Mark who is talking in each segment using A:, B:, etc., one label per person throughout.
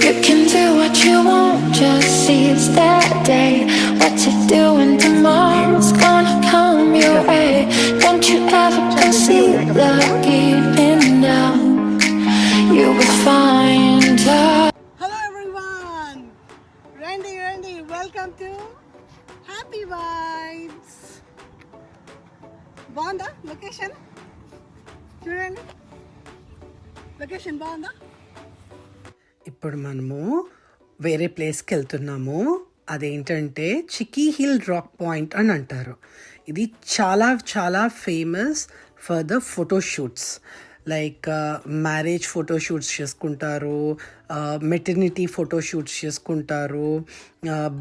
A: You can do what you want, just seize that day. What you're doing tomorrow's gonna come your way. Don't you ever concede the giving down. You will find out.
B: Hello everyone, Randy, welcome to Happy Vibes. బాగుందా location? చూడండి, location బాగుందా? ఇప్పుడు మనము వేరే ప్లేస్కి వెళ్తున్నాము. అదేంటంటే chikki hill rock point అని అంటారు. ఇది చాలా చాలా famous for the photoshoots. Like marriage photoshoots చేసుకుంటారు, మెటర్నిటీ ఫోటోషూట్స్ చేసుకుంటారు,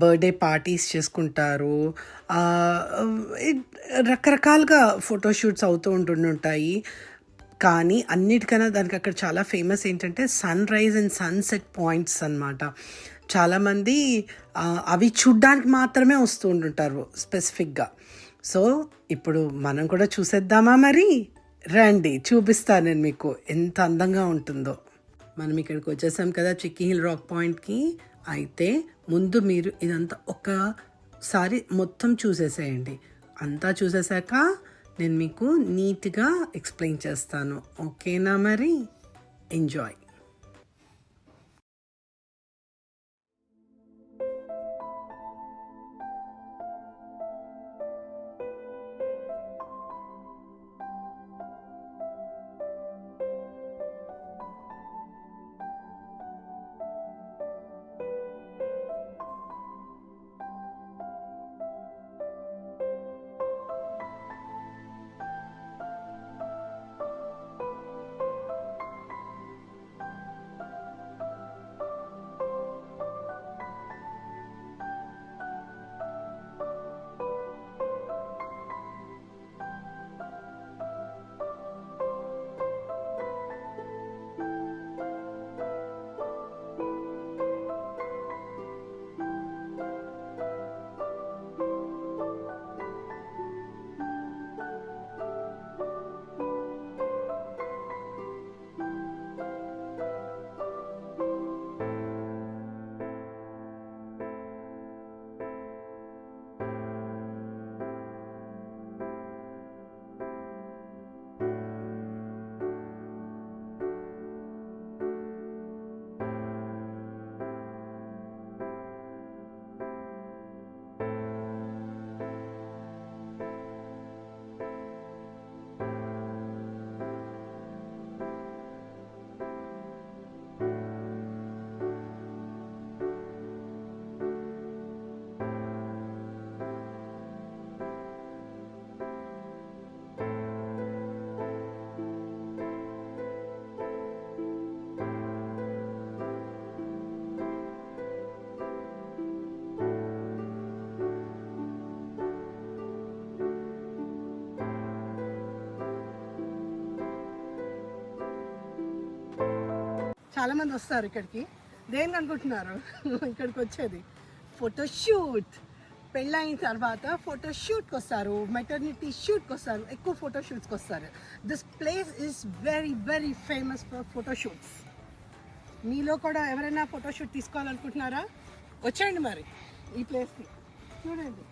B: బర్త్డే పార్టీస్ చేసుకుంటారు, రకరకాలుగా ఫోటోషూట్స్ అవుతూ ఉంటుంటాయి. కానీ అన్నిటికన్నా దానికి అక్కడ చాలా ఫేమస్ ఏంటంటే sunrise and sunset points అన్నమాట. చాలామంది అవి చూడ్డానికి మాత్రమే వస్తూ ఉంటుంటారు స్పెసిఫిక్గా. సో ఇప్పుడు మనం కూడా చూసేద్దామా? మరి రండి, చూపిస్తాను నేను మీకు ఎంత అందంగా ఉంటుందో. మనం ఇక్కడికి వచ్చేసాం కదా చిక్కీ హిల్ రాక్ పాయింట్కి. అయితే ముందు మీరు ఇదంతా ఒకసారి మొత్తం చూసేసేయండి. అంతా చూసేసాక నేను మీకు నీట్గా ఎక్స్ప్లెయిన్ చేస్తాను. ఓకేనా? మరి ఎంజాయ్. చాలామంది వస్తారు ఇక్కడికి. దేనికి అనుకుంటున్నారు ఇక్కడికి వచ్చేది? ఫోటోషూట్. పెళ్ళైన తర్వాత ఫోటోషూట్కి వస్తారు, మెటర్నిటీ షూట్కి వస్తారు, ఎక్కువ ఫోటోషూట్స్కి వస్తారు. This place is very very famous for photoshoots. మీలో కూడా ఎవరైనా ఫోటోషూట్ తీసుకోవాలనుకుంటున్నారా? వచ్చేయండి మరి ఈ ప్లేస్కి. చూడండి,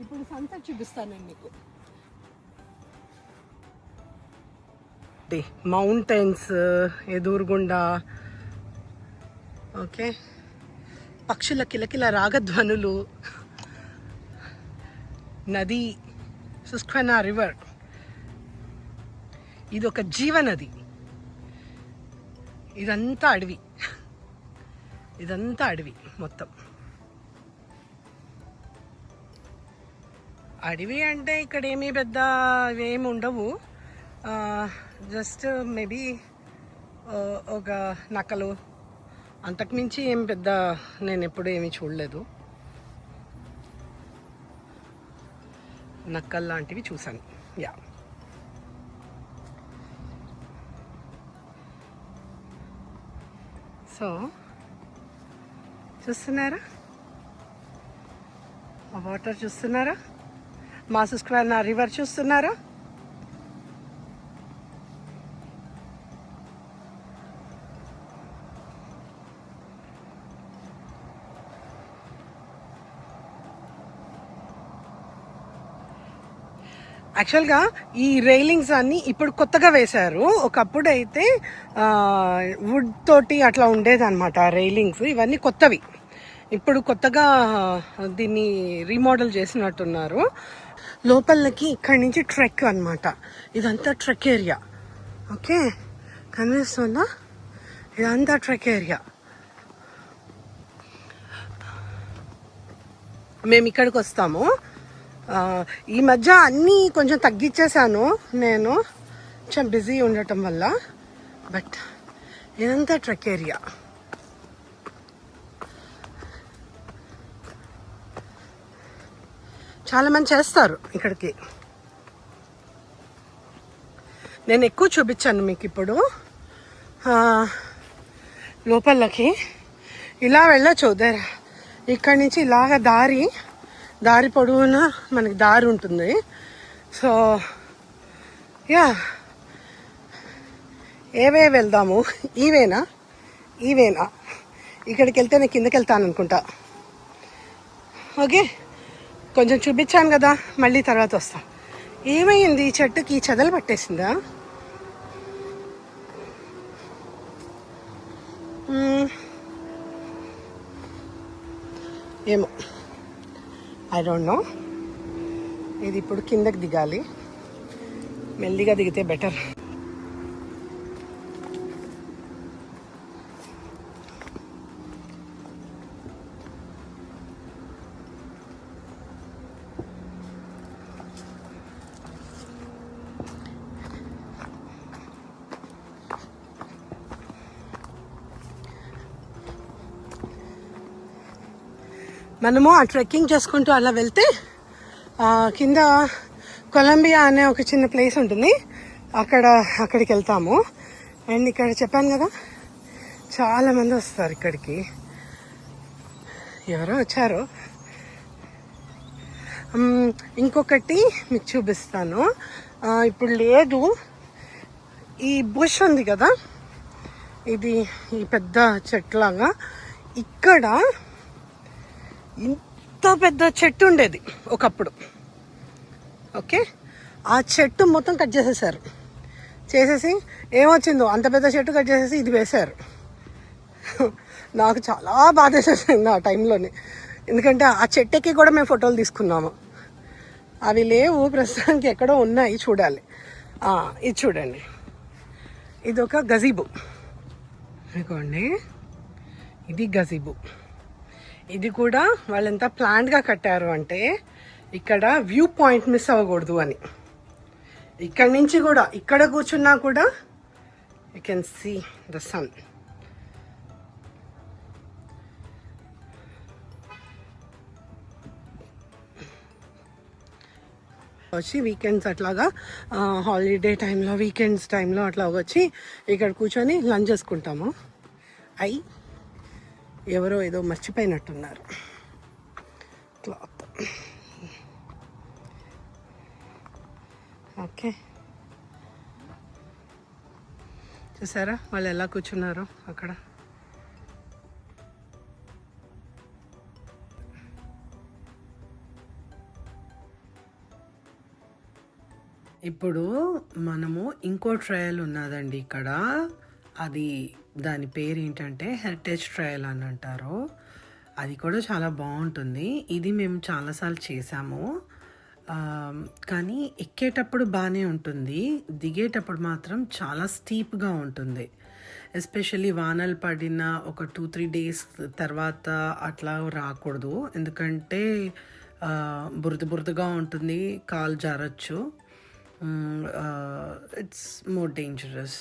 B: ఇప్పుడు సన్సెట్ చూపిస్తాను నేను మీకు. మౌంటైన్స్ ఎదురుగుండా, ఓకే, పక్షుల కిలకిల రాగధ్వనులు, నది సుస్క్వెనా రివర్. ఇది ఒక జీవనది. ఇదంతా అడవి, ఇదంతా అడవి మొత్తం. అడవి అంటే ఇక్కడ ఏమీ పెద్ద ఏమి ఉండవు. జస్ట్ మేబీ ఒక నక్కలు, అంతకుమించి ఏం పెద్ద నేను ఎప్పుడు ఏమీ చూడలేదు. నక్కలు లాంటివి చూసాను. యా, సో చూస్తున్నారా ఆ వాటర్? చూస్తున్నారా? మాసు స్క్వేర్ నా రివర్ చూస్తున్నారా? యాక్చువల్గా ఈ రైలింగ్స్ అన్నీ ఇప్పుడు కొత్తగా వేశారు. ఒకప్పుడు అయితే వుడ్ తోటి అట్లా ఉండేదన్నమాట రైలింగ్స్. ఇవన్నీ కొత్తవి, ఇప్పుడు కొత్తగా దీన్ని రీమోడల్ చేసినట్టున్నారు. లోపలికి ఇక్కడి నుంచి ట్రెక్ అనమాట. ఇదంతా ట్రెక్ ఏరియా. ఓకే, కనిపిస్తుందా? ఇదంతా ట్రెక్ ఏరియా. మేము ఇక్కడికి వస్తాము. ఈ మధ్య అన్నీ కొంచెం తగ్గించేశాను నేను, కొంచెం బిజీ ఉండటం వల్ల. బట్ ఇదంతా ట్రెక్ ఏరియా. చాలామంది చేస్తారు ఇక్కడికి. నేను ఎక్కువ చూపించాను మీకు ఇప్పుడు. లోపలకి ఇలా వెళ్ళచ్చు. ఇక్కడి నుంచి ఇలాగ దారి పొడవునా మనకి దారి ఉంటుంది. సో యా, ఏవే వెళ్దాము. ఈవేనా ఇక్కడికి వెళ్తే నేను కిందకి వెళ్తాను అనుకుంటా. ఓకే, కొంచెం చూపించాను కదా, మళ్ళీ తర్వాత వస్తాం. ఏమైంది? ఈ చెట్టుకి చెదలు పట్టేసిందా? ఏమో, ఐ డోంట్ నో. ఇది ఇప్పుడు కిందకి దిగాలి. మెల్లిగా దిగితే బెటర్. మనము ఆ ట్రెక్కింగ్ చేసుకుంటూ అలా వెళ్తే కింద కొలంబియా అనే ఒక చిన్న ప్లేస్ ఉంటుంది. అక్కడికి వెళ్తాము. అండ్ ఇక్కడ చెప్పాను కదా, చాలామంది వస్తారు ఇక్కడికి. ఎవరో వచ్చారు. ఇంకొకటి మీకు చూపిస్తాను. ఇప్పుడు లేదు. ఈ బుష్ ఉంది కదా, ఇది ఈ పెద్ద చెట్లాగా. ఇక్కడ ఇంత పెద్ద చెట్టు ఉండేది ఒకప్పుడు. ఓకే, ఆ చెట్టు మొత్తం కట్ చేసేసి ఏమొచ్చిందో అంత పెద్ద చెట్టు కట్ చేసేసి ఇది వేశారు. నాకు చాలా బాధ వేసేసింది ఆ టైంలోనే. ఎందుకంటే ఆ చెట్టుకి కూడా మేము ఫోటోలు తీసుకున్నాము. అవి లేవు ప్రస్తుతానికి, ఎక్కడో ఉన్నాయి, చూడాలి. ఇది చూడండి, ఇది ఒక గజీబు. ఇదిగోండి, ఇది గజీబు. ఇది కూడా వాళ్ళు ఎంత ప్లాన్డ్గా కట్టారు అంటే, ఇక్కడ వ్యూ పాయింట్ మిస్ అవ్వకూడదు అని. ఇక్కడ నుంచి కూడా, ఇక్కడ కూర్చున్నా కూడా you can see the sun. వచ్చి వీకెండ్స్ అట్లాగా, హాలిడే టైంలో, వీకెండ్స్ టైంలో అట్లా వచ్చి ఇక్కడ కూర్చొని లంచ్ చేసుకుంటాము. ఎవరో ఏదో మర్చిపోయినట్టున్నారు క్లాత్. ఓకే, చూసారా వాళ్ళు ఎలా కూర్చున్నారు అక్కడ. ఇప్పుడు మనము ఇంకో ట్రయల్ ఉన్నదండి ఇక్కడ. అది దాని పేరు ఏంటంటే హెరిటేజ్ ట్రయల్ అని అంటారు. అది కూడా చాలా బాగుంటుంది. ఇది మేము చాలాసార్లు చేసాము. కానీ ఎక్కేటప్పుడు బాగానే ఉంటుంది, దిగేటప్పుడు మాత్రం చాలా స్టీప్గా ఉంటుంది. ఎస్పెషల్లీ వానలు పడిన ఒక 2-3 డేస్ తర్వాత అట్లా రాకూడదు. ఎందుకంటే బురదగా ఉంటుంది, కాలు జారచ్చు. It's more dangerous.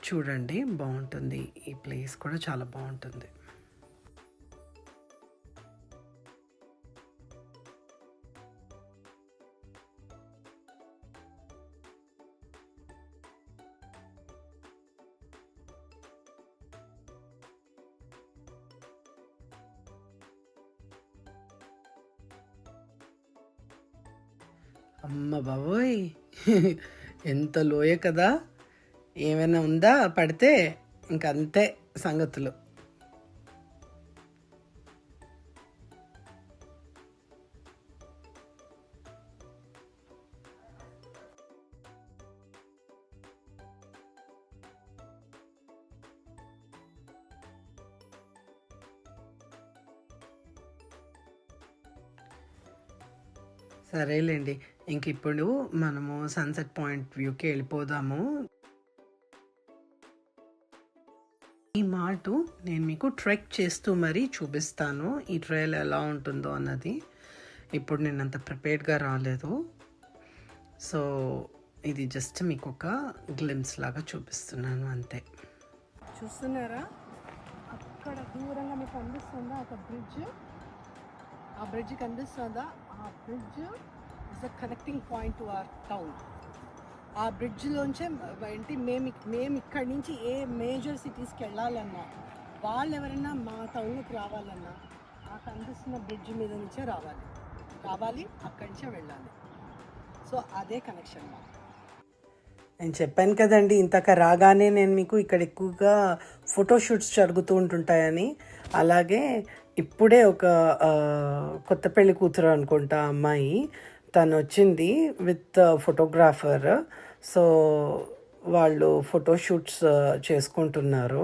B: చూడండి, బాగుంటుంది. ఈ ప్లేస్ కూడా చాలా బాగుంటుంది. అమ్మ బాబోయ్, ఎంత లోయ కదా! ఏమైనా ఉందా పడితే ఇంకంతే సంగతులు. సరేలేండి, ఇంక ఇప్పుడు మనము సన్సెట్ పాయింట్ వ్యూకి వెళ్ళిపోదాము. ఈ మాట నేను మీకు ట్రెక్ చేస్తూ మరీ చూపిస్తాను ఈ ట్రైల్ ఎలా ఉంటుందో అన్నది. ఇప్పుడు నేను అంత ప్రిపేర్డ్గా రాలేదు, సో ఇది జస్ట్ మీకు ఒక గ్లిమ్స్ లాగా చూపిస్తున్నాను అంతే. చూస్తున్నారా అక్కడ దూరంగా మీకు కనిపిస్తుందా ఒక బ్రిడ్జ్? ఆ బ్రిడ్జ్ కనిపిస్తుందా? ఆ bridge is the connecting point to our town. ఆ బ్రిడ్జ్లోంచే ఏంటి మేము ఇక్కడి నుంచి ఏ మేజర్ సిటీస్కి వెళ్ళాలన్నా, వాళ్ళు ఎవరైనా మా టౌన్కి రావాలన్నా ఆ కనిపిస్తున్న బ్రిడ్జ్ మీద నుంచే రావాలి, అక్కడి నుంచే వెళ్ళాలి. సో అదే కనెక్షన్ మా. నేను చెప్పాను కదండి ఇంతక రాగానే నేను మీకు ఇక్కడ ఎక్కువగా ఫోటోషూట్స్ జరుగుతూ ఉంటుంటాయని. అలాగే ఇప్పుడే ఒక కొత్త పెళ్లి కూతురు అనుకుంటా అమ్మాయి, తను వచ్చింది విత్ ఫోటోగ్రాఫర్. సో వాళ్ళు ఫోటోషూట్స్ చేసుకుంటున్నారు.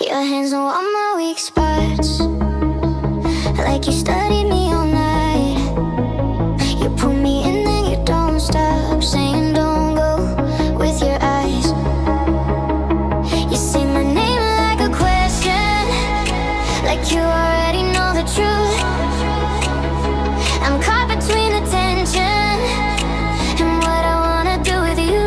A: Your hands on all my weak spots, like you studied me all night. You pull me in and you don't stop, saying don't go with your eyes. You say my name like a question, like you already know the truth. I'm caught between the tension and what I wanna do with you.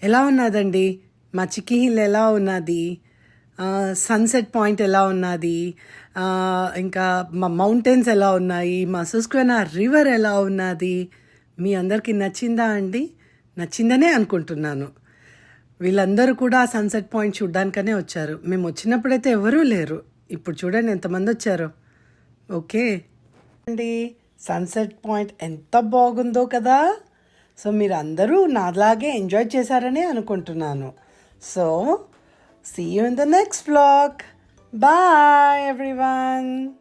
B: ఎలా ఉన్నదండి మా chikki hill? ఎలా ఉన్నది? Sunset point ఎలా ఉన్నది? ఇంకా మా mountains ఎలా ఉన్నాయి? మా సుస్క్వెనా రివర్ ఎలా ఉన్నది? మీ అందరికీ నచ్చిందా అండి? నచ్చిందనే అనుకుంటున్నాను. వీళ్ళందరూ కూడా సన్సెట్ పాయింట్ చూడ్డానికనే వచ్చారు. మేము వచ్చినప్పుడైతే ఎవరూ లేరు. ఇప్పుడు చూడండి ఎంతమంది వచ్చారు. ఓకే అండి, సన్సెట్ పాయింట్ ఎంత బాగుందో కదా. సో మీరు అందరూ నాలాగే ఎంజాయ్ చేశారని అనుకుంటున్నాను. So see you in the next vlog. Bye everyone.